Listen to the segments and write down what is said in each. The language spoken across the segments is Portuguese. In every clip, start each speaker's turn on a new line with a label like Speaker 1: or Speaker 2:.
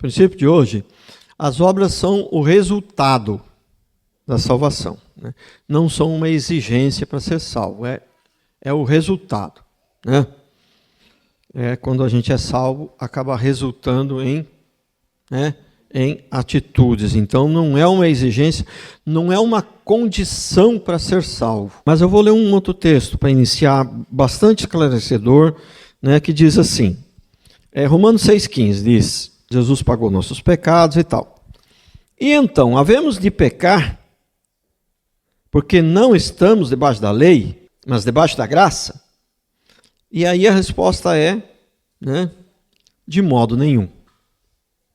Speaker 1: princípio de hoje, as obras são o resultado da salvação, né? Não são uma exigência para ser salvo, é o resultado, né? Quando a gente é salvo, acaba resultando em atitudes. Então, não é uma exigência, não é uma condição para ser salvo. Mas eu vou ler um outro texto para iniciar, bastante esclarecedor, né, que diz assim, Romanos 6,15 diz, Jesus pagou nossos pecados e tal. E então, havemos de pecar, porque não estamos debaixo da lei, mas debaixo da graça? E aí a resposta é, né, de modo nenhum.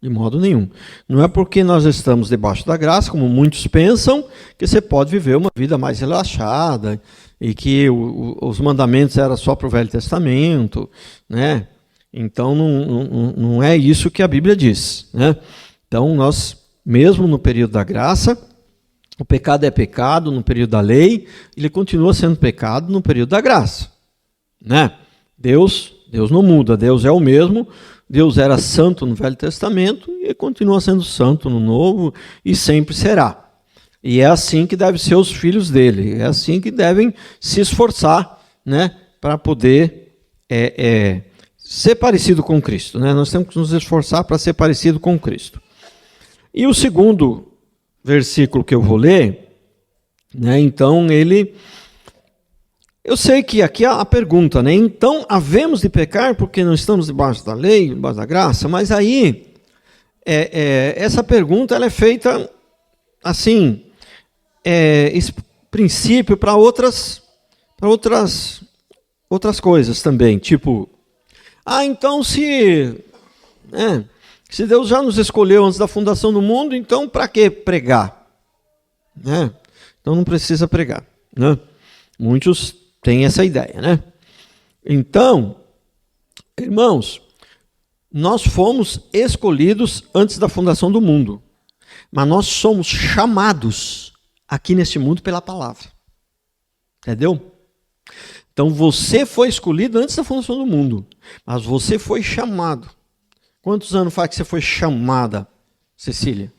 Speaker 1: De modo nenhum. Não é porque nós estamos debaixo da graça, como muitos pensam, que você pode viver uma vida mais relaxada e que os mandamentos eram só para o Velho Testamento, né? Então não é isso que a Bíblia diz, né? Então nós, mesmo no período da graça, o pecado é pecado no período da lei, ele continua sendo pecado no período da graça, né? Deus não muda, Deus é o mesmo. Deus era santo no Velho Testamento e continua sendo santo no Novo e sempre será. E é assim que devem ser os filhos dele, é assim que devem se esforçar, né, para poder ser parecido com Cristo, né? Nós temos que nos esforçar para ser parecido com Cristo. E o segundo versículo que eu vou ler, né, então eu sei que aqui há a pergunta, né? Então, havemos de pecar porque não estamos debaixo da lei, debaixo da graça? Mas aí, essa pergunta ela é feita, assim, esse princípio para outras coisas também. Tipo, então se Deus já nos escolheu antes da fundação do mundo, então para que pregar? Né? Então não precisa pregar, né? Muitos tem essa ideia, né? Então, irmãos, nós fomos escolhidos antes da fundação do mundo, mas nós somos chamados aqui neste mundo pela palavra. Entendeu? Então, você foi escolhido antes da fundação do mundo, mas você foi chamado. Quantos anos faz que você foi chamada, Cecília?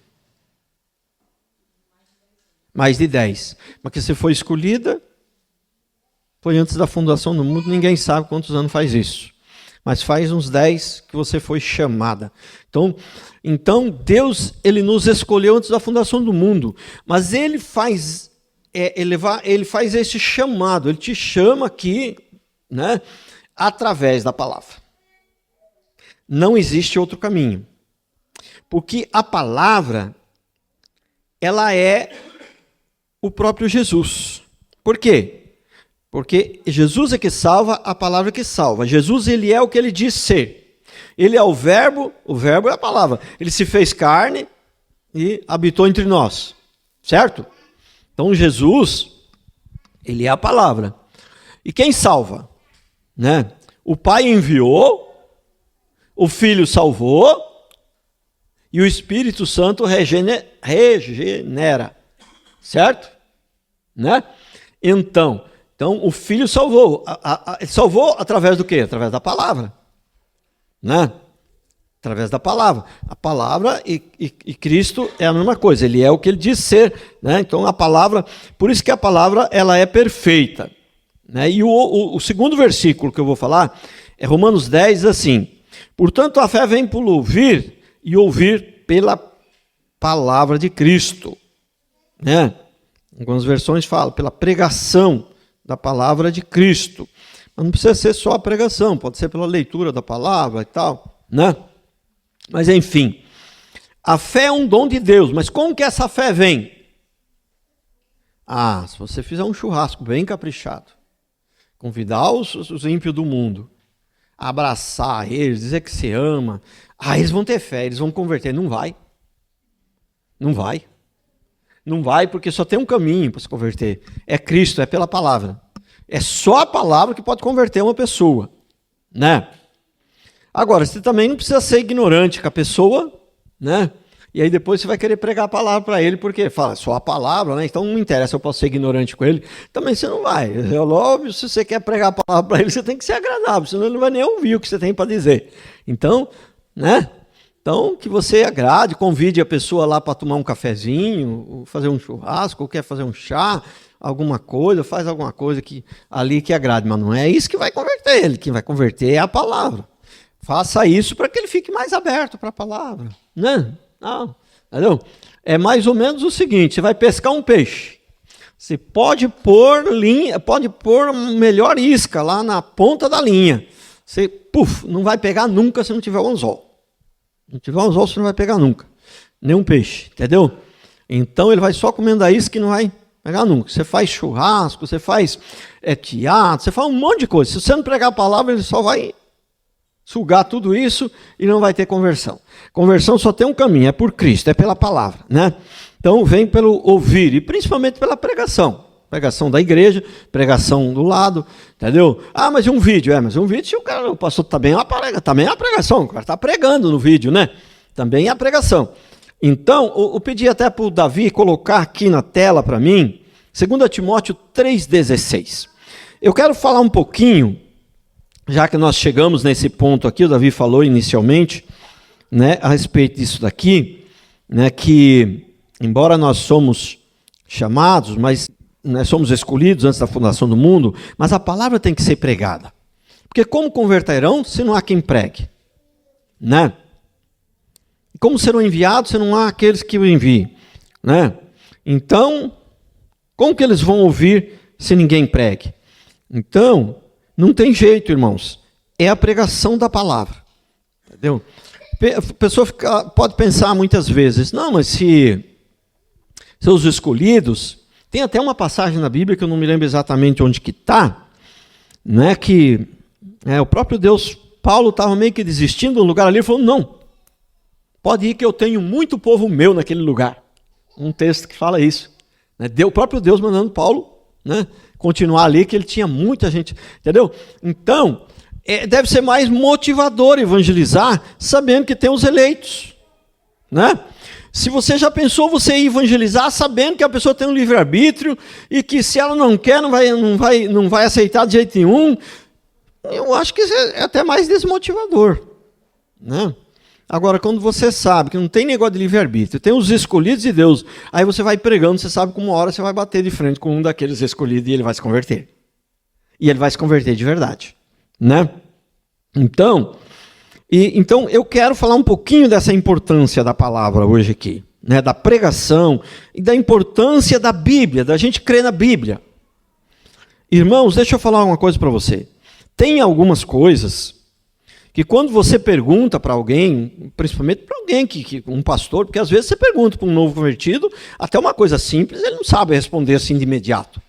Speaker 1: Mais de 10. Mas que você foi escolhida... Foi antes da fundação do mundo, ninguém sabe quantos anos faz isso. Mas faz uns 10 que você foi chamada. Então Deus, ele nos escolheu antes da fundação do mundo. Mas ele faz esse chamado, ele te chama aqui, né, através da palavra. Não existe outro caminho. Porque a palavra, ela é o próprio Jesus. Por quê? Porque Jesus é que salva, a palavra é que salva. Jesus, ele é o que ele diz ser. Ele é o verbo é a palavra. Ele se fez carne e habitou entre nós. Certo? Então, Jesus, ele é a palavra. E quem salva? Né? O Pai enviou, o Filho salvou e o Espírito Santo regenera. Certo? Né? Então, o Filho salvou. Salvou através do quê? Através da palavra. Né? Através da palavra. A palavra e Cristo é a mesma coisa. Ele é o que ele diz ser. Né? Então, a palavra... Por isso que a palavra ela é perfeita. Né? E o segundo versículo que eu vou falar é Romanos 10, diz assim: portanto, a fé vem por ouvir e ouvir pela palavra de Cristo. Né? Algumas versões falam pela pregação da palavra de Cristo. Mas não precisa ser só a pregação, pode ser pela leitura da palavra e tal, né? Mas enfim, a fé é um dom de Deus, mas como que essa fé vem? Se você fizer um churrasco bem caprichado, convidar os ímpios do mundo, abraçar eles, dizer que se ama, eles vão ter fé, eles vão converter. Não vai. Não vai. Não vai, porque só tem um caminho para se converter. É Cristo, é pela palavra. É só a palavra que pode converter uma pessoa, né? Agora, você também não precisa ser ignorante com a pessoa, né? E aí depois você vai querer pregar a palavra para ele, porque fala só a palavra, né? Então não interessa, eu posso ser ignorante com ele. Também você não vai. É óbvio, se você quer pregar a palavra para ele, você tem que ser agradável, senão ele não vai nem ouvir o que você tem para dizer. Então, né? Então, que você agrade, convide a pessoa lá para tomar um cafezinho, fazer um churrasco, ou quer fazer um chá, alguma coisa, faz alguma coisa ali que agrade, mas não é isso que vai converter ele. Quem vai converter é a palavra. Faça isso para que ele fique mais aberto para a palavra, né? Não, entendeu? É mais ou menos o seguinte: você vai pescar um peixe, você pode pôr melhor isca lá na ponta da linha. Você, não vai pegar nunca se não tiver o anzol. Se não tiver o anzol, você não vai pegar nunca. Nenhum peixe, entendeu? Então ele vai só comendo a isca e não vai pegar nunca. Você faz churrasco, você faz teatro, você faz um monte de coisa. Se você não pregar a palavra, ele só vai sugar tudo isso e não vai ter conversão. Conversão só tem um caminho, é por Cristo, é pela palavra, né? Então vem pelo ouvir e principalmente pela pregação. Pregação da igreja, pregação do lado, entendeu? Ah, mas e um vídeo? Mas um vídeo, se o pastor também é uma pregação, o cara está pregando no vídeo, né? Também é a pregação. Então, eu pedi até para o Davi colocar aqui na tela para mim, 2 Timóteo 3,16. Eu quero falar um pouquinho, já que nós chegamos nesse ponto aqui, o Davi falou inicialmente, né, a respeito disso daqui, né, que embora nós somos chamados, mas nós somos escolhidos antes da fundação do mundo, mas a palavra tem que ser pregada. Porque como converterão se não há quem pregue? Né? Como serão enviados se não há aqueles que o enviem? Né? Então, como que eles vão ouvir se ninguém pregue? Então, não tem jeito, irmãos. É a pregação da palavra. Entendeu? A pessoa pode pensar muitas vezes, não, mas se os escolhidos... Tem até uma passagem na Bíblia, que eu não me lembro exatamente onde que está, né, que o próprio Deus, Paulo estava meio que desistindo de um lugar ali, e falou, não, pode ir que eu tenho muito povo meu naquele lugar. Um texto que fala isso. Né, o próprio Deus mandando Paulo, né, continuar ali, que ele tinha muita gente, entendeu? Então, deve ser mais motivador evangelizar, sabendo que tem os eleitos, né? Se você já pensou você evangelizar sabendo que a pessoa tem um livre-arbítrio e que se ela não quer, não vai aceitar de jeito nenhum, eu acho que isso é até mais desmotivador, né? Agora, quando você sabe que não tem negócio de livre-arbítrio, tem os escolhidos de Deus, aí você vai pregando, você sabe que uma hora você vai bater de frente com um daqueles escolhidos e ele vai se converter. E ele vai se converter de verdade, né? Então eu quero falar um pouquinho dessa importância da palavra hoje aqui, né, da pregação e da importância da Bíblia, da gente crer na Bíblia. Irmãos, deixa eu falar uma coisa para você. Tem algumas coisas que quando você pergunta para alguém, principalmente para alguém, um pastor, porque às vezes você pergunta para um novo convertido, até uma coisa simples, ele não sabe responder assim de imediato.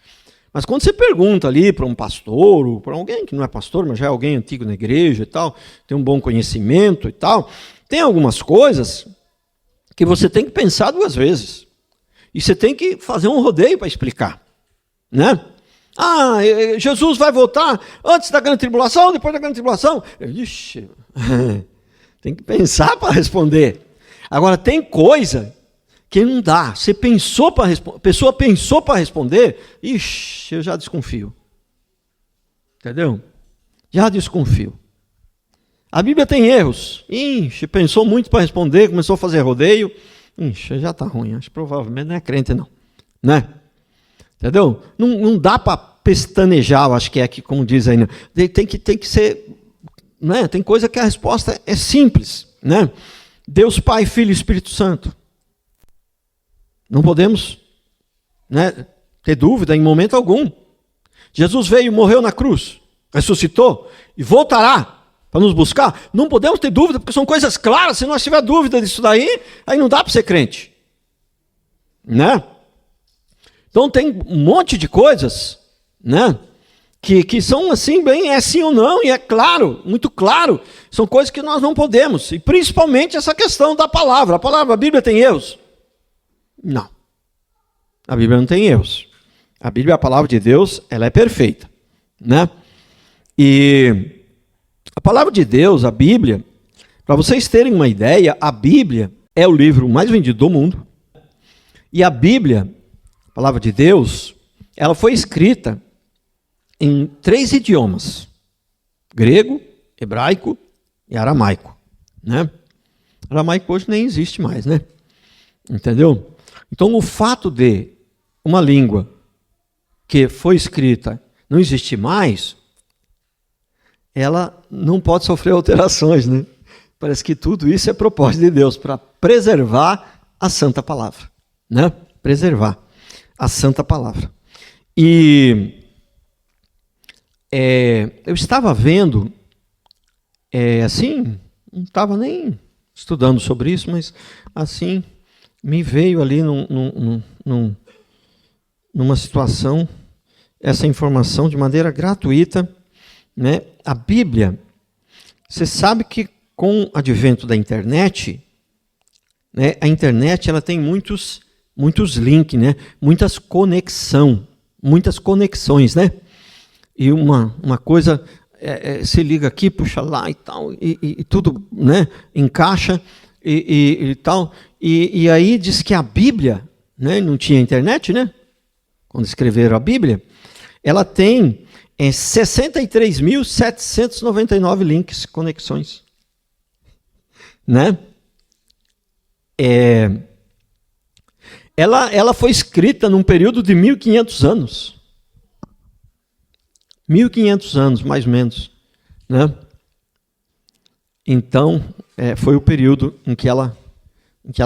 Speaker 1: Mas quando você pergunta ali para um pastor, ou para alguém que não é pastor, mas já é alguém antigo na igreja e tal, tem um bom conhecimento e tal, tem algumas coisas que você tem que pensar duas vezes. E você tem que fazer um rodeio para explicar, né? Ah, Jesus vai voltar antes da grande tribulação, depois da grande tribulação? Ixi, tem que pensar para responder. Agora, tem coisa que não dá. Você pensou para responder, a pessoa pensou para responder, ixi, eu já desconfio. Entendeu? Já desconfio. A Bíblia tem erros. Ixi, pensou muito para responder, começou a fazer rodeio. Ixi, já está ruim. Acho que provavelmente não é crente, não. Né? Entendeu? Não dá para pestanejar, eu acho que é aqui, como diz aí. Tem que ser. Né? Tem coisa que a resposta é simples. Né? Deus Pai, Filho e Espírito Santo. Não podemos, né, ter dúvida em momento algum. Jesus veio, morreu na cruz, ressuscitou e voltará para nos buscar. Não podemos ter dúvida, porque são coisas claras. Se nós tiver dúvida disso daí, aí não dá para ser crente. Né? Então tem um monte de coisas, né, que são assim, bem, é sim ou não, e é claro, muito claro. São coisas que nós não podemos. E principalmente essa questão da palavra. A Bíblia tem erros? Não. A Bíblia não tem erros. A Bíblia, a palavra de Deus, ela é perfeita, né? E a palavra de Deus, a Bíblia, para vocês terem uma ideia, a Bíblia é o livro mais vendido do mundo. E a Bíblia, a palavra de Deus, ela foi escrita em 3 idiomas: grego, hebraico e aramaico, né? Aramaico hoje nem existe mais, né? Entendeu? Então, o fato de uma língua que foi escrita não existir mais, ela não pode sofrer alterações, né? Parece que tudo isso é propósito de Deus para preservar a santa palavra, né? Preservar a santa palavra. E eu estava vendo, assim, não estava nem estudando sobre isso, mas assim me veio ali numa situação essa informação de maneira gratuita, né? A Bíblia, você sabe que com o advento da internet, né, a internet ela tem muitos links, né? Muitas conexões, né? E uma coisa se liga aqui, puxa lá e tal, e tudo, né, encaixa e tal. E aí diz que a Bíblia, né, não tinha internet, né? Quando escreveram a Bíblia, ela tem 63.799 links, conexões, né? Ela foi escrita num período de 1.500 anos. 1.500 anos, mais ou menos, né? Então, foi o período em que ela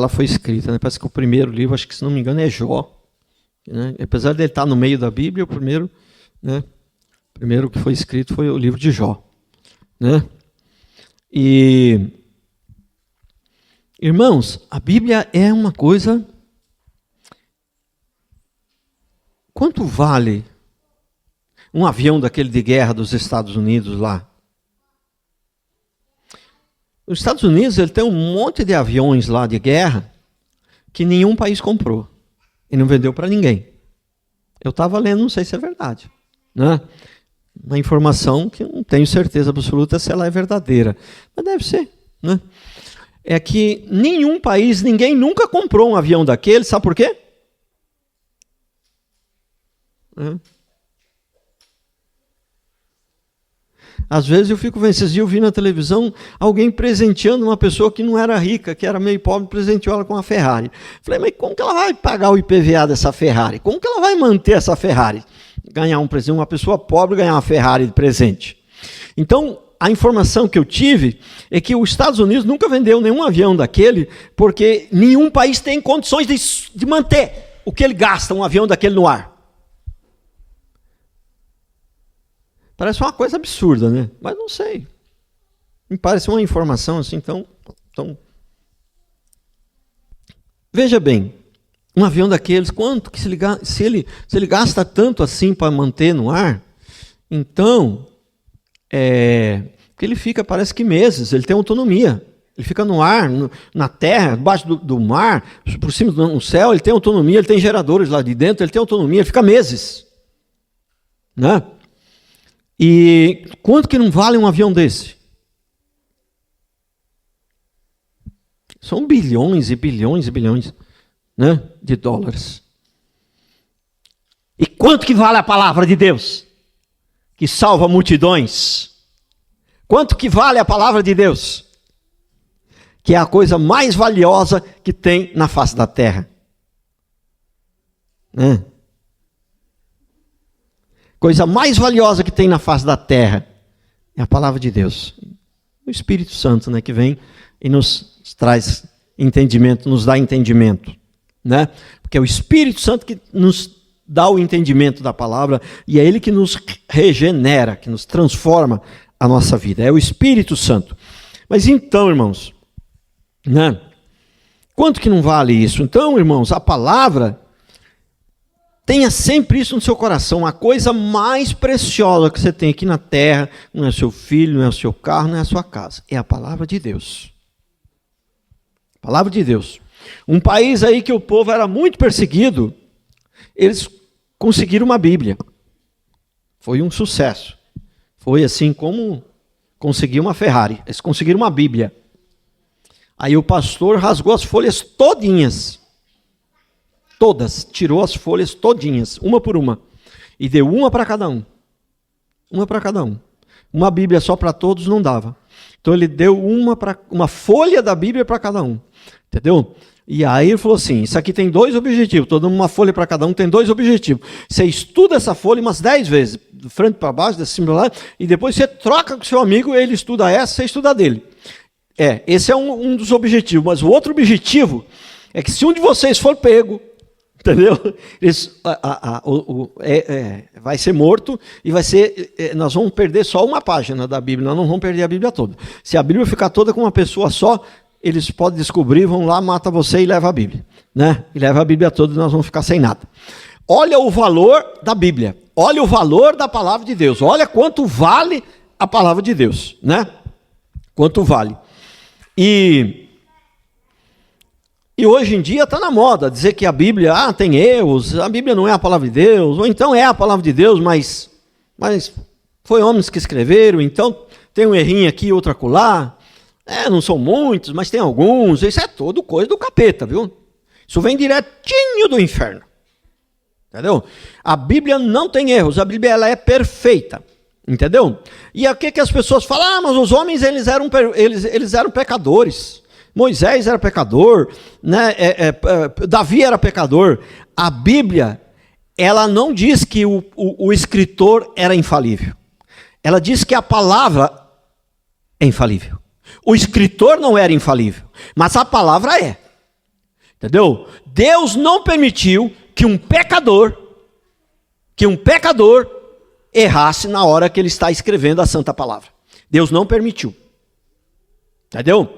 Speaker 1: foi escrita, né? Parece que o primeiro livro, acho que se não me engano, é Jó, né? Apesar de ele estar no meio da Bíblia, o primeiro, né? O primeiro que foi escrito foi o livro de Jó, né? E, irmãos, a Bíblia é uma coisa. Quanto vale um avião daquele de guerra dos Estados Unidos lá? Os Estados Unidos ele tem um monte de aviões lá de guerra que nenhum país comprou e não vendeu para ninguém. Eu estava lendo, não sei se é verdade, né? Uma informação que eu não tenho certeza absoluta se ela é verdadeira, mas deve ser, né? É que nenhum país, ninguém nunca comprou um avião daquele, sabe por quê? Às vezes eu fico vendo, esses dias eu vi na televisão alguém presenteando uma pessoa que não era rica, que era meio pobre, presenteou ela com uma Ferrari. Falei, mas como que ela vai pagar o IPVA dessa Ferrari? Como que ela vai manter essa Ferrari? Ganhar um presente, uma pessoa pobre ganhar uma Ferrari de presente. Então, a informação que eu tive é que os Estados Unidos nunca vendeu nenhum avião daquele, porque nenhum país tem condições de manter o que ele gasta, um avião daquele no ar. Parece uma coisa absurda, né? Mas não sei. Me parece uma informação assim tão... Veja bem, um avião daqueles, quanto que se ele gasta tanto assim para manter no ar, então, porque ele fica, parece que meses, ele tem autonomia. Ele fica no ar, na terra, debaixo do mar, por cima do céu, ele tem autonomia, ele tem geradores lá de dentro, ele tem autonomia, ele fica meses. Né? E quanto que não vale um avião desse? São bilhões e bilhões e bilhões, né, de dólares. E quanto que vale a palavra de Deus? Que salva multidões. Quanto que vale a palavra de Deus? Que é a coisa mais valiosa que tem na face da terra. Né? Coisa mais valiosa que tem na face da terra é a palavra de Deus. O Espírito Santo, né, que vem e nos traz entendimento, nos dá entendimento, né? Porque é o Espírito Santo que nos dá o entendimento da palavra e é ele que nos regenera, que nos transforma a nossa vida. É o Espírito Santo. Mas então, irmãos, né? Quanto que não vale isso? Então, irmãos, a palavra, tenha sempre isso no seu coração. A coisa mais preciosa que você tem aqui na terra não é o seu filho, não é o seu carro, não é a sua casa. É a palavra de Deus. A palavra de Deus. Um país aí que o povo era muito perseguido, eles conseguiram uma Bíblia. Foi um sucesso. Foi assim como conseguir uma Ferrari. Eles conseguiram uma Bíblia. Aí o pastor rasgou as folhas todinhas. Todas, tirou as folhas todinhas, uma por uma, e deu uma para cada um. Uma para cada um. Uma Bíblia só para todos não dava. Então ele deu uma folha da Bíblia para cada um, entendeu? E aí ele falou assim, isso aqui tem 2 objetivos, estou dando uma folha para cada um, tem 2 objetivos. Você estuda essa folha umas 10 vezes, de frente para baixo, de cima para lá, e depois você troca com seu amigo, ele estuda essa, você estuda dele. Esse é um dos objetivos, mas o outro objetivo é que se um de vocês for pego, entendeu? Vai ser morto e nós vamos perder só uma página da Bíblia, nós não vamos perder a Bíblia toda. Se a Bíblia ficar toda com uma pessoa só, eles podem descobrir, vão lá, mata você e leva a Bíblia, né? E leva a Bíblia toda e nós vamos ficar sem nada. Olha o valor da Bíblia, olha o valor da palavra de Deus, olha quanto vale a palavra de Deus, né? Quanto vale. E hoje em dia está na moda dizer que a Bíblia tem erros, a Bíblia não é a palavra de Deus, ou então é a palavra de Deus, mas foi homens que escreveram, então tem um errinho aqui, outro acolá. Não são muitos, mas tem alguns. Isso é tudo coisa do capeta, viu? Isso vem direitinho do inferno. Entendeu? A Bíblia não tem erros, a Bíblia ela é perfeita. Entendeu? E aqui que as pessoas falam, mas os homens eles eram pecadores. Moisés era pecador, né? Davi era pecador. A Bíblia, ela não diz que o escritor era infalível. Ela diz que a palavra é infalível. O escritor não era infalível, mas a palavra é. Entendeu? Deus não permitiu que um pecador errasse na hora que ele está escrevendo a santa palavra. Deus não permitiu. Entendeu?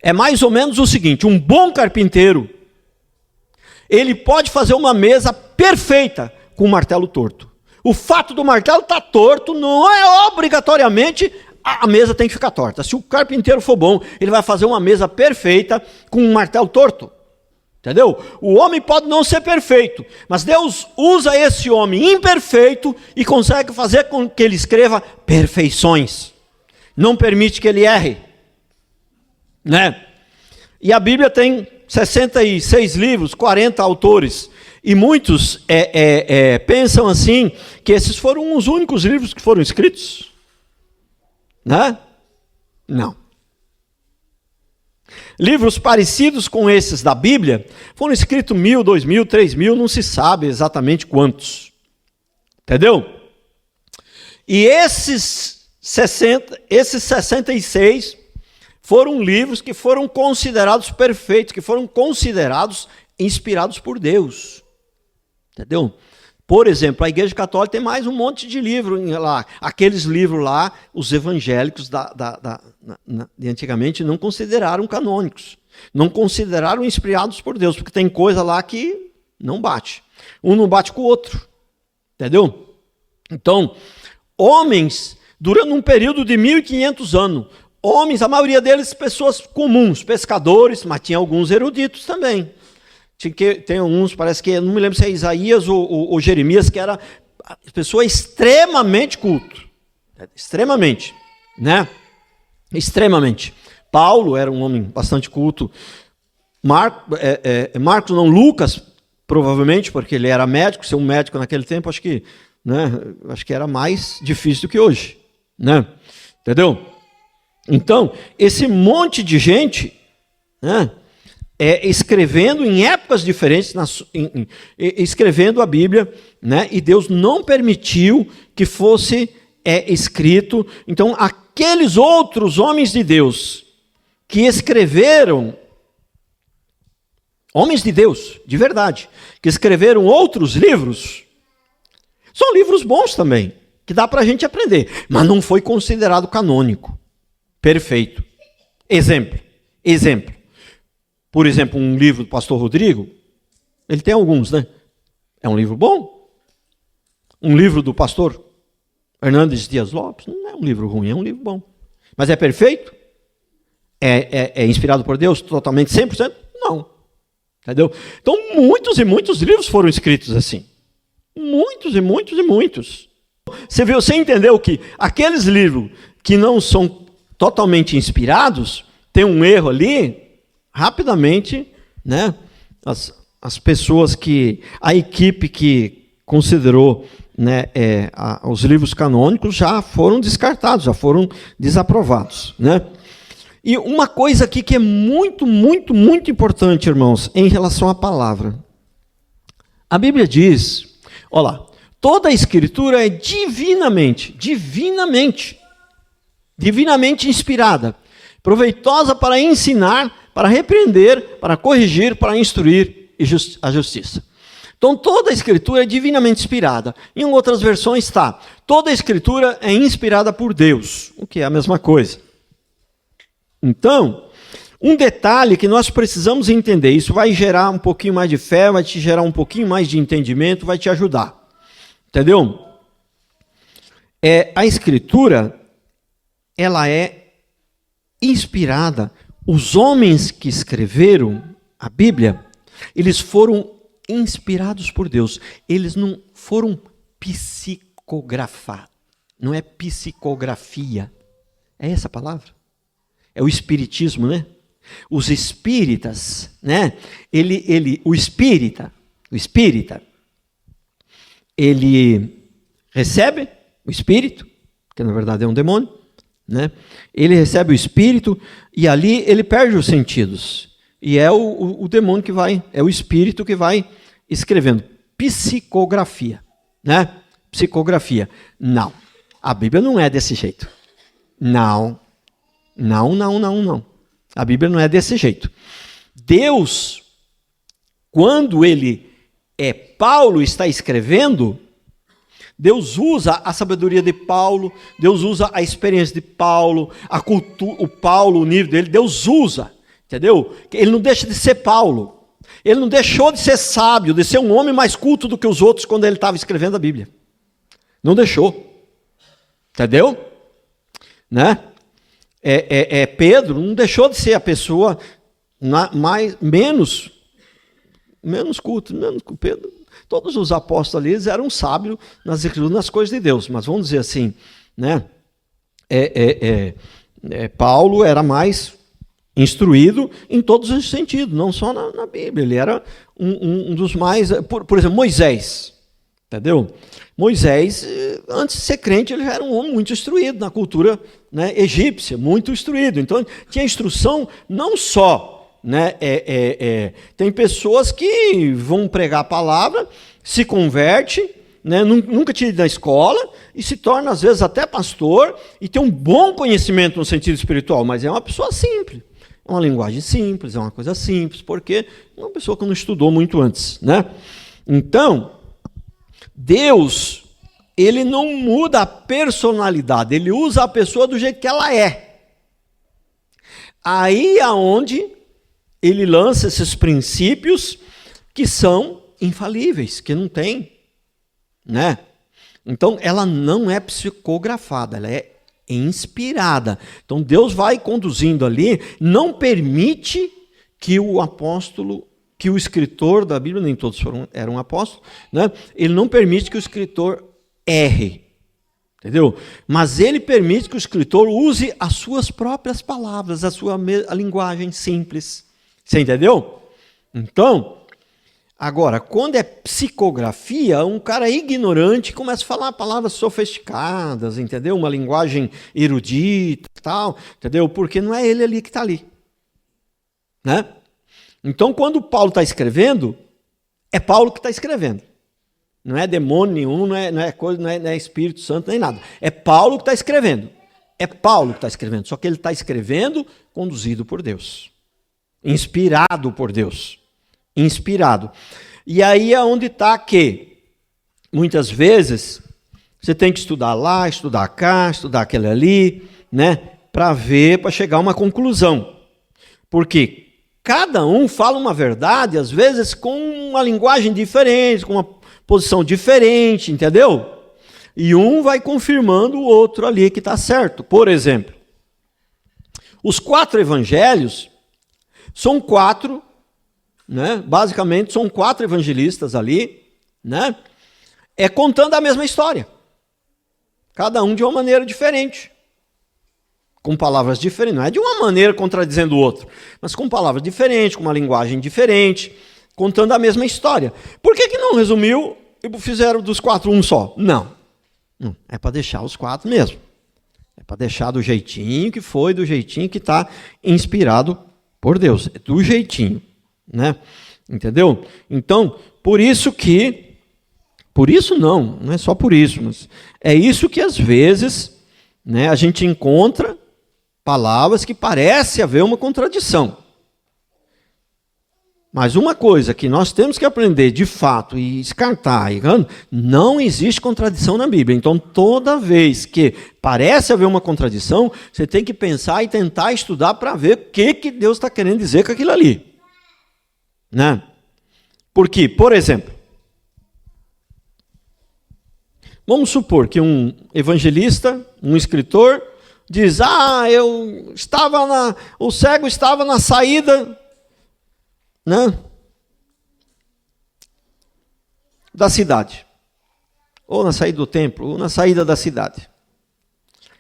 Speaker 1: É mais ou menos o seguinte, um bom carpinteiro, ele pode fazer uma mesa perfeita com um martelo torto. O fato do martelo estar torto não é obrigatoriamente a mesa tem que ficar torta. Se o carpinteiro for bom, ele vai fazer uma mesa perfeita com um martelo torto. Entendeu? O homem pode não ser perfeito, mas Deus usa esse homem imperfeito e consegue fazer com que ele escreva perfeições. Não permite que ele erre. Né? E a Bíblia tem 66 livros, 40 autores. E muitos pensam assim, que esses foram os únicos livros que foram escritos. Né? Não. Livros parecidos com esses da Bíblia foram escritos 1.000, 2.000, 3.000, não se sabe exatamente quantos. Entendeu? E esses 66 foram livros que foram considerados perfeitos, que foram considerados inspirados por Deus. Entendeu? Por exemplo, a Igreja Católica tem mais um monte de livros lá. Aqueles livros lá, os evangélicos de antigamente não consideraram canônicos. Não consideraram inspirados por Deus, porque tem coisa lá que não bate. Um não bate com o outro. Entendeu? Então, homens, durante um período de 1.500 anos, homens, a maioria deles pessoas comuns, pescadores, mas tinha alguns eruditos também. Tem uns, parece que, não me lembro se é Isaías ou Jeremias, que era pessoa extremamente culto. Extremamente, né? Extremamente. Paulo era um homem bastante culto. Marcos não, Lucas, provavelmente, porque ele era médico, ser um médico naquele tempo, acho que era mais difícil do que hoje, né? Entendeu? Então, esse monte de gente, né? Escrevendo em épocas diferentes, escrevendo a Bíblia, né? E Deus não permitiu que fosse escrito. Então, aqueles outros homens de Deus que escreveram, homens de Deus, de verdade, que escreveram outros livros, são livros bons também, que dá para a gente aprender, mas não foi considerado canônico, perfeito. Exemplo. Por exemplo, um livro do pastor Rodrigo, ele tem alguns, né? É um livro bom. Um livro do pastor Hernandes Dias Lopes, não é um livro ruim, é um livro bom. Mas é perfeito? É inspirado por Deus totalmente, 100%? Não. Entendeu? Então, muitos e muitos livros foram escritos assim. Muitos e muitos e muitos. Você entendeu que aqueles livros que não são totalmente inspirados, tem um erro ali, rapidamente, né, as pessoas a equipe que considerou, né, os livros canônicos já foram descartados, já foram desaprovados, né? E uma coisa aqui que é muito, muito, muito importante, irmãos, em relação à palavra. A Bíblia diz, olha lá, toda a Escritura é divinamente inspirada, proveitosa para ensinar, para repreender, para corrigir, para instruir a justiça. Então, toda a Escritura é divinamente inspirada. Em outras versões está, toda a Escritura é inspirada por Deus, o que é a mesma coisa. Então, um detalhe que nós precisamos entender, isso vai gerar um pouquinho mais de fé, vai te gerar um pouquinho mais de entendimento, vai te ajudar. Entendeu? A Escritura, ela é inspirada. Os homens que escreveram a Bíblia, eles foram inspirados por Deus. Eles não foram psicografados. Não é psicografia. É essa a palavra? É o espiritismo, né? Os espíritas, né? O espírita, ele recebe o espírito, que na verdade é um demônio, né? Ele recebe o espírito e ali ele perde os sentidos. E é o demônio que vai, é o espírito que vai escrevendo. Psicografia, né? Psicografia. Não, a Bíblia não é desse jeito. Não. A Bíblia não é desse jeito. Deus, quando Paulo está escrevendo, Deus usa a sabedoria de Paulo, Deus usa a experiência de Paulo, a cultura, o nível dele, Deus usa, entendeu? Ele não deixa de ser Paulo, ele não deixou de ser sábio, de ser um homem mais culto do que os outros quando ele estava escrevendo a Bíblia. Não deixou, entendeu? Né? Pedro não deixou de ser a pessoa menos culto, Pedro. Todos os apóstolos ali eram sábios nas escrituras, nas coisas de Deus, mas vamos dizer assim, né? Paulo era mais instruído em todos os sentidos, não só na Bíblia, ele era um dos mais, por exemplo, Moisés, entendeu? Moisés, antes de ser crente, ele já era um homem muito instruído na cultura, né, egípcia, muito instruído. Então, tinha instrução não só, né, tem pessoas que vão pregar a palavra, se converte, né, nunca tinha ido na escola, e se torna, às vezes, até pastor, e tem um bom conhecimento no sentido espiritual, mas é uma pessoa simples. É uma linguagem simples, é uma coisa simples, porque é uma pessoa que não estudou muito antes, né? Então, Deus, ele não muda a personalidade, ele usa a pessoa do jeito que ela é. Aí é onde ele lança esses princípios que são infalíveis, que não tem, né? Então, ela não é psicografada, ela é inspirada. Então, Deus vai conduzindo ali, não permite que o apóstolo, que o escritor da Bíblia, nem todos eram apóstolos, né? Ele não permite que o escritor erre, entendeu? Mas ele permite que o escritor use as suas próprias palavras, a linguagem simples. Você entendeu? Então, agora, quando é psicografia, um cara ignorante começa a falar palavras sofisticadas, entendeu? Uma linguagem erudita, tal, entendeu? Porque não é ele ali que está ali, né? Então, quando Paulo está escrevendo, é Paulo que está escrevendo. Não é demônio nenhum, não é Espírito Santo, nem nada. É Paulo que está escrevendo. É Paulo que está escrevendo. Só que ele está escrevendo conduzido por Deus. Inspirado por Deus. Inspirado. E aí é onde está que, muitas vezes, você tem que estudar lá, estudar cá, estudar aquele ali, né? Para chegar a uma conclusão. Por quê? Cada um fala uma verdade, às vezes com uma linguagem diferente, com uma posição diferente, entendeu? E um vai confirmando o outro ali que está certo. Por exemplo, os 4 evangelhos são 4, né? Basicamente são 4 evangelistas ali, né? Contando a mesma história. Cada um de uma maneira diferente. Com palavras diferentes, não é de uma maneira contradizendo o outro, mas com palavras diferentes, com uma linguagem diferente, contando a mesma história. Por que não resumiu e fizeram dos 4 um só. Não. É para deixar os 4 mesmo. É para deixar do jeitinho que foi, do jeitinho que está inspirado por Deus. É do jeitinho, né? Entendeu? Então, por isso não é só por isso, mas é isso que às vezes, né, a gente encontra palavras que parece haver uma contradição. Mas uma coisa que nós temos que aprender de fato e descartar, não existe contradição na Bíblia. Então, toda vez que parece haver uma contradição, você tem que pensar e tentar estudar para ver o que Deus está querendo dizer com aquilo ali. Né? Porque, por exemplo, vamos supor que um evangelista, um escritor, diz, o cego estava na saída, né, da cidade, ou na saída do templo, ou na saída da cidade.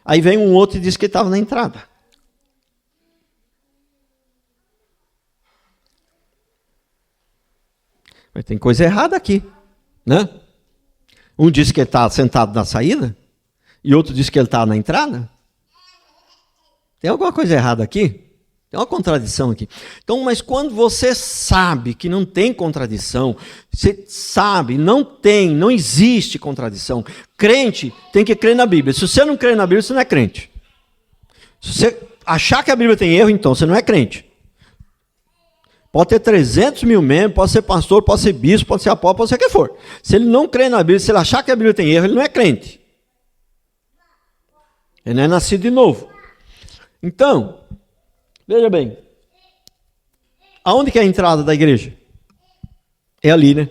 Speaker 1: Aí vem um outro e diz que estava na entrada. Mas tem coisa errada aqui, né? Um diz que ele está sentado na saída, e outro diz que ele está na entrada. Tem alguma coisa errada aqui? Tem uma contradição aqui. Então, mas quando você sabe que não tem contradição, você sabe, não existe contradição. Crente tem que crer na Bíblia. Se você não crê na Bíblia, você não é crente. Se você achar que a Bíblia tem erro, então você não é crente. Pode ter 300 mil membros, pode ser pastor, pode ser bispo, pode ser apóstolo, pode ser o que for. Se ele não crê na Bíblia, se ele achar que a Bíblia tem erro, ele não é crente. Ele não é nascido de novo. Então, veja bem, aonde que é a entrada da igreja? É ali, né?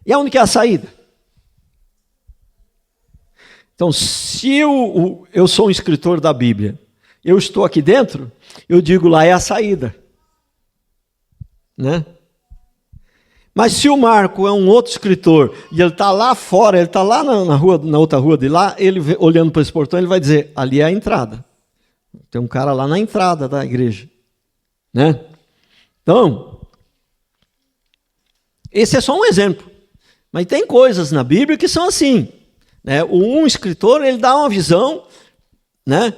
Speaker 1: E aonde que é a saída? Então, se eu sou um escritor da Bíblia, eu estou aqui dentro, eu digo lá é a saída, né? Mas se o Marco é um outro escritor e ele está lá fora, ele está lá na outra rua de lá, ele olhando para esse portão, ele vai dizer, ali é a entrada. Tem um cara lá na entrada da igreja, né? Então, esse é só um exemplo. Mas tem coisas na Bíblia que são assim, né? Um escritor, ele dá uma visão, né?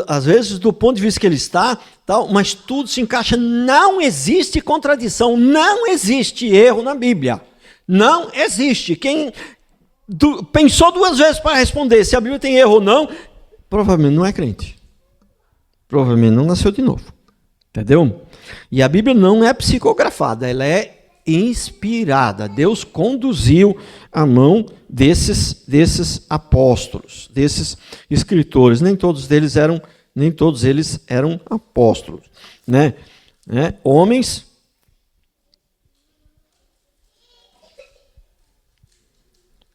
Speaker 1: Às vezes, do ponto de vista que ele está, tal, mas tudo se encaixa. Não existe contradição, não existe erro na Bíblia. Não existe. Quem pensou 2 vezes para responder se a Bíblia tem erro ou não, provavelmente não é crente. Provavelmente não nasceu de novo. Entendeu? E a Bíblia não é psicografada, ela é inspirada. Deus conduziu a mão desses apóstolos, desses escritores. Nem todos eles eram apóstolos, né? Homens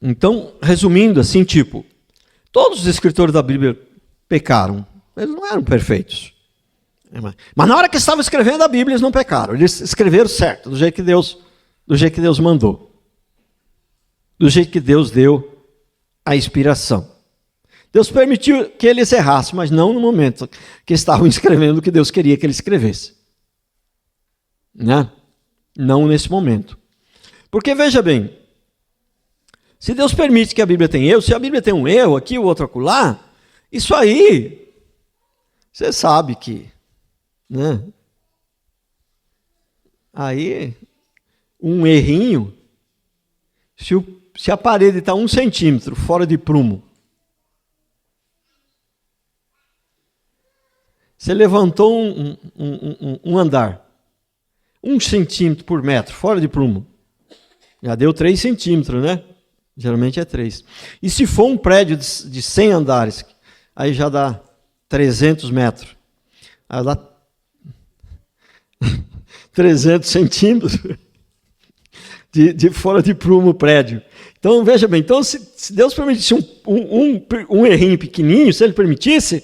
Speaker 1: Então, resumindo assim, todos os escritores da Bíblia pecaram. Eles não eram perfeitos. Mas na hora que estavam escrevendo a Bíblia, eles não pecaram. Eles escreveram certo, do jeito que Deus mandou. Do jeito que Deus deu a inspiração. Deus permitiu que eles errassem, mas não no momento que estavam escrevendo o que Deus queria que eles escrevessem. Né? Não nesse momento. Porque, veja bem, se Deus permite que a Bíblia tenha erro, se a Bíblia tem um erro aqui, o outro acolá, isso aí, você sabe que, né? Aí, um errinho, se a parede está 1 centímetro fora de prumo, você levantou um andar, 1 centímetro por metro, fora de prumo, já deu 3 centímetros, né? Geralmente é 3. E se for um prédio de 100 andares, aí já dá 300 metros. Aí dá 300 centímetros de fora de prumo o prédio. Então, veja bem, então, se Deus permitisse um errinho pequenininho, se Ele permitisse,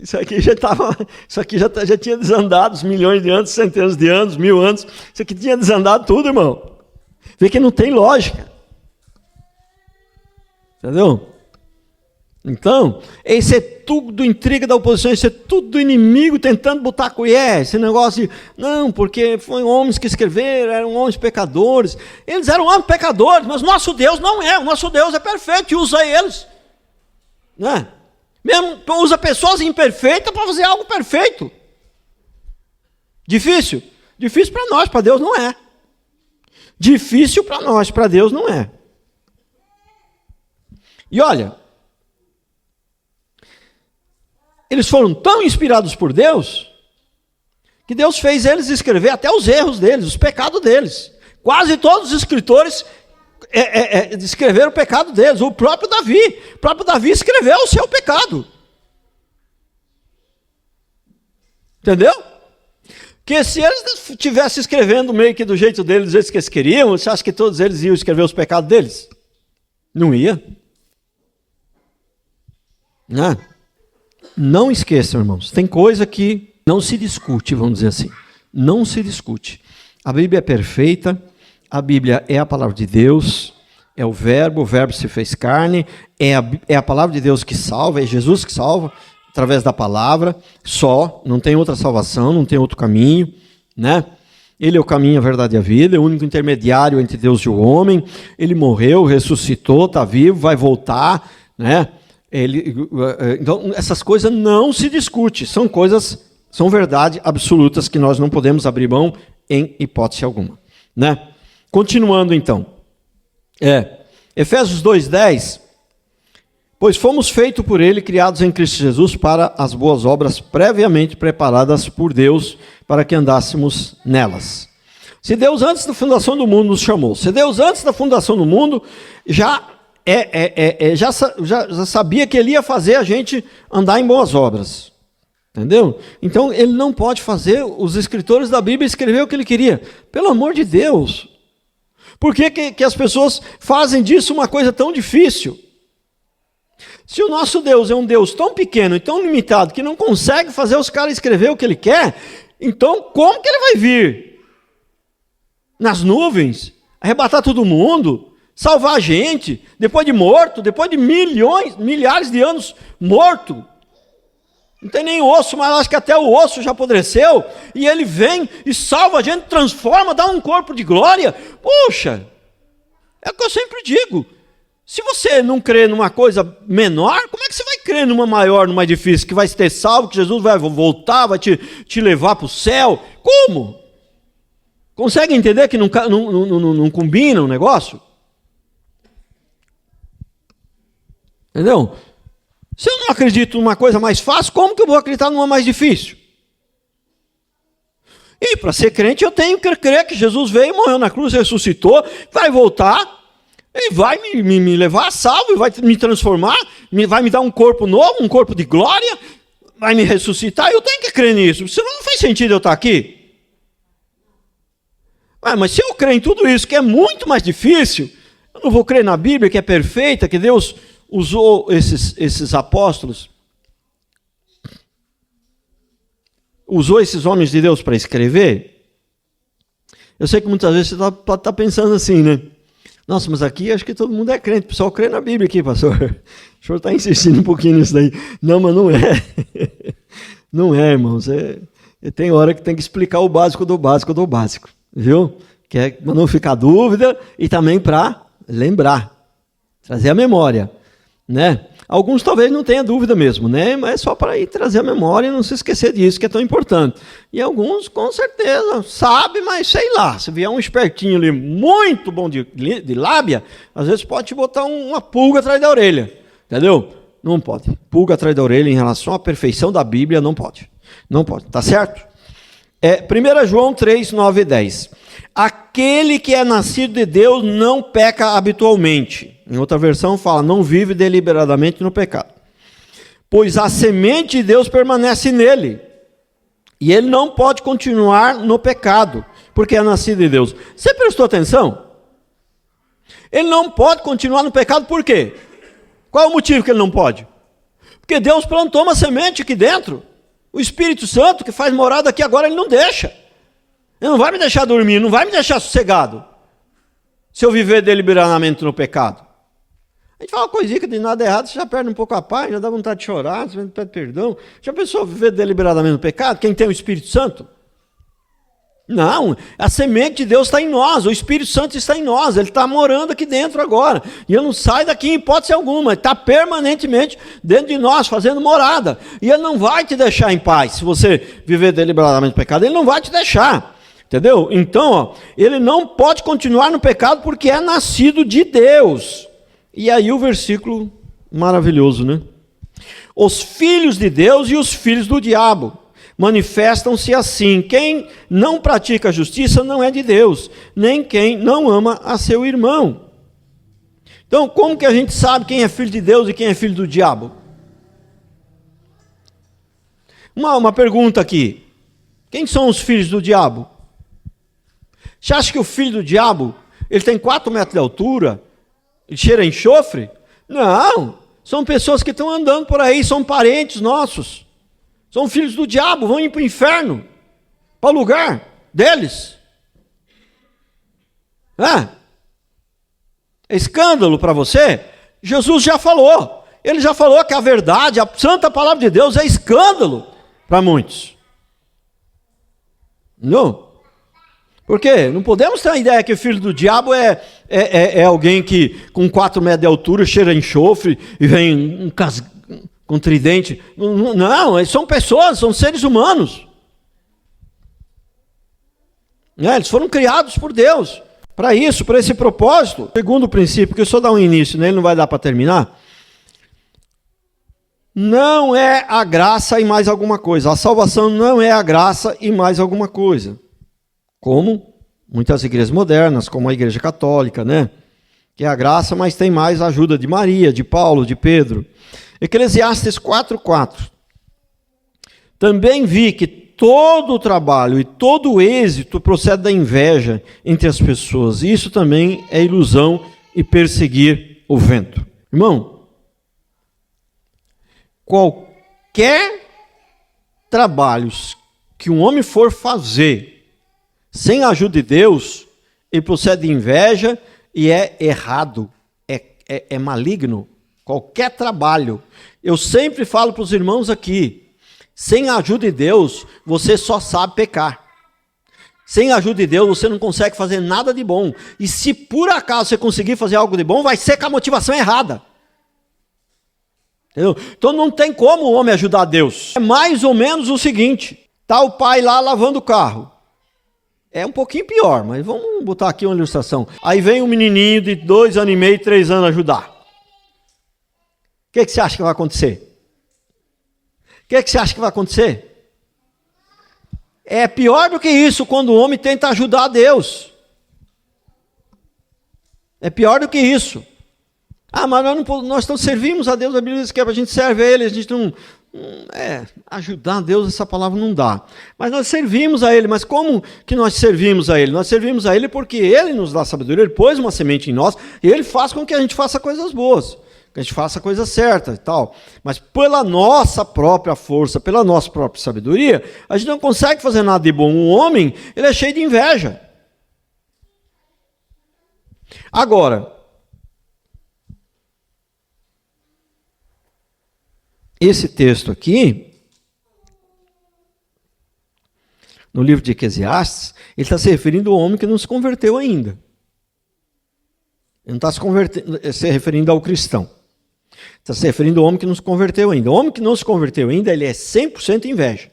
Speaker 1: isso aqui já tinha desandado milhões de anos, centenas de anos, 1000 anos. Isso aqui tinha desandado tudo, irmão. Vê que não tem lógica. Entendeu? Então, esse é tudo intriga da oposição, isso é tudo do inimigo tentando botar colher, esse negócio de, não, porque foram homens que escreveram, eram homens pecadores, eles eram homens pecadores, mas nosso Deus não é, o nosso Deus é perfeito e usa eles, né? Mesmo usa pessoas imperfeitas para fazer algo perfeito. Difícil? Difícil para nós, para Deus não é. Difícil para nós, para Deus não é. E olha, eles foram tão inspirados por Deus, que Deus fez eles escrever até os erros deles, os pecados deles. Quase todos os escritores escreveram o pecado deles. O próprio Davi escreveu o seu pecado. Entendeu? Que se eles estivessem escrevendo meio que do jeito deles, do jeito que eles queriam, você acha que todos eles iam escrever os pecados deles? Não ia. Não esqueçam, irmãos, tem coisa que não se discute, vamos dizer assim. Não se discute. A Bíblia é perfeita, a Bíblia é a palavra de Deus, é o verbo se fez carne, é a palavra de Deus que salva, é Jesus que salva, através da palavra, só, não tem outra salvação, não tem outro caminho, né? Ele é o caminho, a verdade e a vida, é o único intermediário entre Deus e o homem, ele morreu, ressuscitou, está vivo, vai voltar, né? Então, essas coisas não se discutem, são verdades absolutas que nós não podemos abrir mão em hipótese alguma, né? Continuando então, Efésios 2:10, pois fomos feitos por ele, criados em Cristo Jesus para as boas obras previamente preparadas por Deus para que andássemos nelas. Se Deus antes da fundação do mundo nos chamou, se Deus antes da fundação do mundo já sabia que ele ia fazer a gente andar em boas obras. Entendeu? Então ele não pode fazer os escritores da Bíblia escrever o que ele queria. Pelo amor de Deus. Por que as pessoas fazem disso uma coisa tão difícil? Se o nosso Deus é um Deus tão pequeno e tão limitado que não consegue fazer os caras escrever o que ele quer, então como que ele vai vir? Nas nuvens, arrebatar todo mundo, salvar a gente, depois de morto, depois de milhares de anos morto. Não tem nem osso, mas acho que até o osso já apodreceu, e ele vem e salva a gente, transforma, dá um corpo de glória. Puxa, é o que eu sempre digo. Se você não crê numa coisa menor, como é que você vai crer numa maior, numa difícil, que vai ter salvo, que Jesus vai voltar, vai te levar para o céu? Como? Consegue entender que não combina o negócio? Entendeu? Se eu não acredito numa coisa mais fácil, como que eu vou acreditar numa mais difícil? E para ser crente eu tenho que crer que Jesus veio, morreu na cruz, ressuscitou, vai voltar, e vai me levar a salvo, e vai me transformar, vai me dar um corpo novo, um corpo de glória, vai me ressuscitar, eu tenho que crer nisso, senão não faz sentido eu estar aqui. Mas se eu crer em tudo isso, que é muito mais difícil, eu não vou crer na Bíblia, que é perfeita, que Deus usou esses apóstolos, usou esses homens de Deus para escrever. Eu sei que muitas vezes você pode estar pensando assim, né? Nossa, mas aqui acho que todo mundo é crente, o pessoal crê na Bíblia aqui, pastor. O senhor está insistindo um pouquinho nisso daí. Não, mas não é. Não é, irmãos. Tem hora que tem que explicar o básico do básico, viu? Que é para não ficar dúvida e também para lembrar, trazer a memória, né? Alguns talvez não tenham dúvida mesmo, né? Mas é só para ir trazer a memória e não se esquecer disso, que é tão importante. E alguns, com certeza, sabem, mas sei lá, se vier um espertinho ali, muito bom de lábia, às vezes pode te botar uma pulga atrás da orelha, entendeu? Não pode. Pulga atrás da orelha em relação à perfeição da Bíblia, não pode. Não pode, tá certo? 1 João 3, 9 e 10. Aquele que é nascido de Deus não peca habitualmente. Em outra versão fala, não vive deliberadamente no pecado. Pois a semente de Deus permanece nele. E ele não pode continuar no pecado, porque é nascido de Deus. Você prestou atenção? Ele não pode continuar no pecado, por quê? Qual é o motivo que ele não pode? Porque Deus plantou uma semente aqui dentro. O Espírito Santo, que faz morada aqui agora, ele não deixa. Ele não vai me deixar dormir, não vai me deixar sossegado, se eu viver deliberadamente no pecado. A gente fala uma coisinha que de nada errado, você já perde um pouco a paz, já dá vontade de chorar, você pede perdão. Já pensou viver deliberadamente no pecado? Quem tem o Espírito Santo? Não, a semente de Deus está em nós, o Espírito Santo está em nós, ele está morando aqui dentro agora, e ele não sai daqui em hipótese alguma, ele está permanentemente dentro de nós, fazendo morada, e ele não vai te deixar em paz, se você viver deliberadamente no pecado, ele não vai te deixar, entendeu? Então, ó, ele não pode continuar no pecado porque é nascido de Deus. E aí o versículo maravilhoso, né? Os filhos de Deus e os filhos do diabo manifestam-se assim: quem não pratica a justiça não é de Deus, nem quem não ama a seu irmão. Então, como que a gente sabe quem é filho de Deus e quem é filho do diabo? Uma pergunta aqui: quem são os filhos do diabo? Você acha que o filho do diabo, ele tem 4 metros de altura, ele cheira a enxofre? Não, são pessoas que estão andando por aí, são parentes nossos. São filhos do diabo, vão ir para o inferno, para o lugar deles. É escândalo para você? Jesus já falou. Ele já falou que a verdade, a santa palavra de Deus é escândalo para muitos. Não? Por quê? Não podemos ter a ideia que o filho do diabo é alguém que com 4 metros de altura cheira a enxofre e vem com tridente. Não, eles são pessoas, são seres humanos. Eles foram criados por Deus para isso, para esse propósito. Segundo princípio, que eu só dar um início, né? Ele não vai dar para terminar. Não é a graça e mais alguma coisa. A salvação não é a graça e mais alguma coisa. Como muitas igrejas modernas, como a Igreja Católica, né? Que é a graça, mas tem mais a ajuda de Maria, de Paulo, de Pedro. Eclesiastes 4:4. Também vi que todo o trabalho e todo o êxito procede da inveja entre as pessoas. E isso também é ilusão e perseguir o vento. Irmão, qualquer trabalho que um homem for fazer sem a ajuda de Deus, ele procede de inveja e é errado, é maligno. Qualquer trabalho. Eu sempre falo para os irmãos aqui, sem a ajuda de Deus, você só sabe pecar. Sem a ajuda de Deus, você não consegue fazer nada de bom. E se por acaso você conseguir fazer algo de bom, vai ser com a motivação errada. Entendeu? Então não tem como o homem ajudar a Deus. É mais ou menos o seguinte, está o pai lá lavando o carro. É um pouquinho pior, mas vamos botar aqui uma ilustração. Aí vem um menininho de 2 anos e meio, 3 anos ajudar. O que você acha que vai acontecer? O que você acha que vai acontecer? É pior do que isso quando o homem tenta ajudar a Deus. É pior do que isso. Ah, mas nós não servimos a Deus, a Bíblia diz que a gente serve a Ele, a gente não... ajudar a Deus, essa palavra não dá. Mas nós servimos a Ele. Mas como que nós servimos a Ele? Nós servimos a Ele porque Ele nos dá sabedoria, Ele pôs uma semente em nós, e Ele faz com que a gente faça coisas boas, que a gente faça a coisa certa e tal. Mas pela nossa própria força, pela nossa própria sabedoria, a gente não consegue fazer nada de bom. O homem, ele é cheio de inveja. Agora, esse texto aqui, no livro de Eclesiastes, ele está se referindo ao homem que não se converteu ainda. Ele não está se referindo ao cristão. Está se referindo ao homem que não se converteu ainda. O homem que não se converteu ainda, ele é 100% inveja.